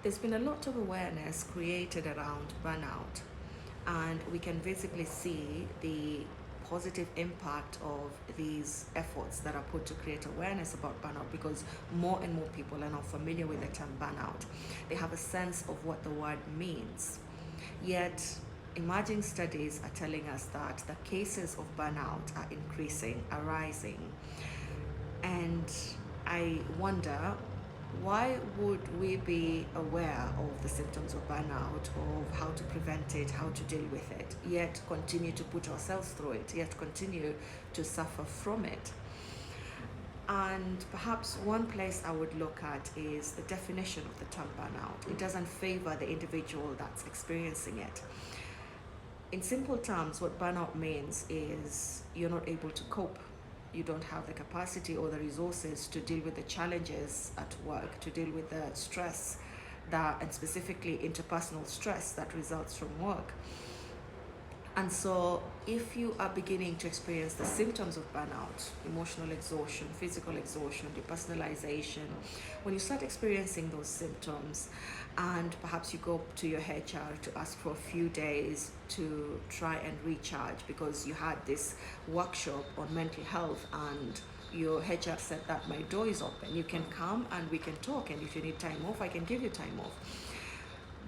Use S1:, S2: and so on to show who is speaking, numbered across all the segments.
S1: There's been a lot of awareness created around burnout, and we can visibly see the positive impact of these efforts that are put to create awareness about burnout, because more and more people are now familiar with the term burnout. They have a sense of what the word means. Yet, emerging studies are telling us that the cases of burnout are increasing, are rising. And I wonder, why would we be aware of the symptoms of burnout, of how to prevent it, how to deal with it, yet continue to put ourselves through it, yet continue to suffer from it? And perhaps one place I would look at is the definition of the term burnout. It doesn't favor the individual that's experiencing it. In simple terms, what burnout means is you're not able to cope. You don't have the capacity or the resources to deal with the challenges at work, to deal with the stress that, and specifically interpersonal stress that results from work. And so, if you are beginning to experience the symptoms of burnout, emotional exhaustion, physical exhaustion, depersonalization, when you start experiencing those symptoms, and perhaps you go to your HR to ask for a few days to try and recharge because you had this workshop on mental health, and your HR said that my door is open, you can come and we can talk, and if you need time off, I can give you time off.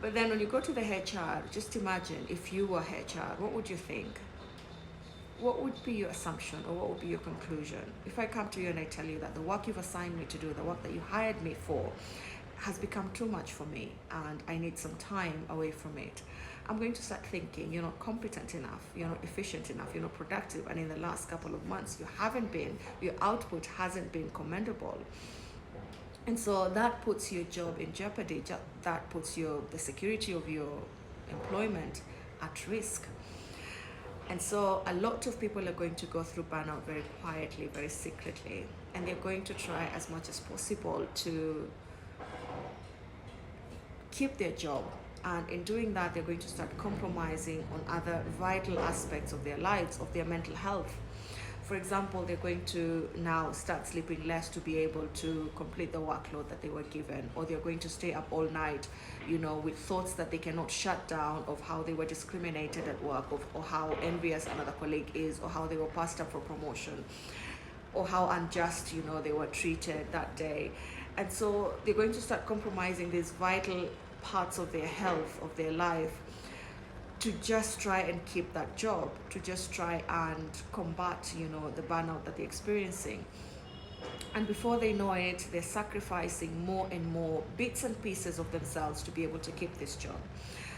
S1: But then when you go to the HR, just imagine if you were HR, what would you think? What would be your assumption, or what would be your conclusion? If I come to you and I tell you that the work you've assigned me to do, the work that you hired me for, has become too much for me and I need some time away from it, I'm going to start thinking you're not competent enough, you're not efficient enough, you're not productive, and in the last couple of months you haven't been, your output hasn't been commendable. And so that puts your job in jeopardy, that puts the security of your employment at risk. And so a lot of people are going to go through burnout very quietly, very secretly, and they're going to try as much as possible to keep their job. And in doing that, they're going to start compromising on other vital aspects of their lives, of their mental health. For example, they're going to now start sleeping less to be able to complete the workload that they were given, or they're going to stay up all night, with thoughts that they cannot shut down, of how they were discriminated at work, or how envious another colleague is, or how they were passed up for promotion, or how unjust, they were treated that day. And so they're going to start compromising these vital parts of their health, of their life, to just try and keep that job, to just try and combat, the burnout that they're experiencing. And before they know it, they're sacrificing more and more bits and pieces of themselves to be able to keep this job,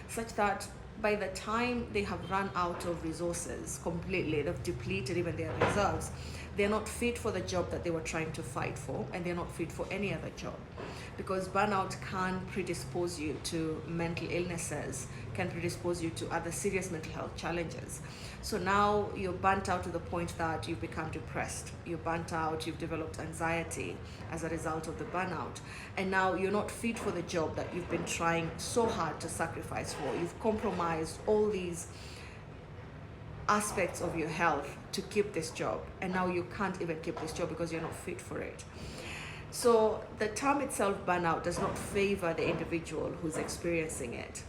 S1: such that by the time they have run out of resources completely, they've depleted even their reserves, they're not fit for the job that they were trying to fight for, and they're not fit for any other job. Because burnout can predispose you to mental illnesses, can predispose you to other serious mental health challenges. So now you're burnt out to the point that you've become depressed. You're burnt out, you've developed anxiety as a result of the burnout. And now you're not fit for the job that you've been trying so hard to sacrifice for. You've compromised all these aspects of your health to keep this job. And now you can't even keep this job because you're not fit for it. So the term itself, burnout, does not favor the individual who's experiencing it.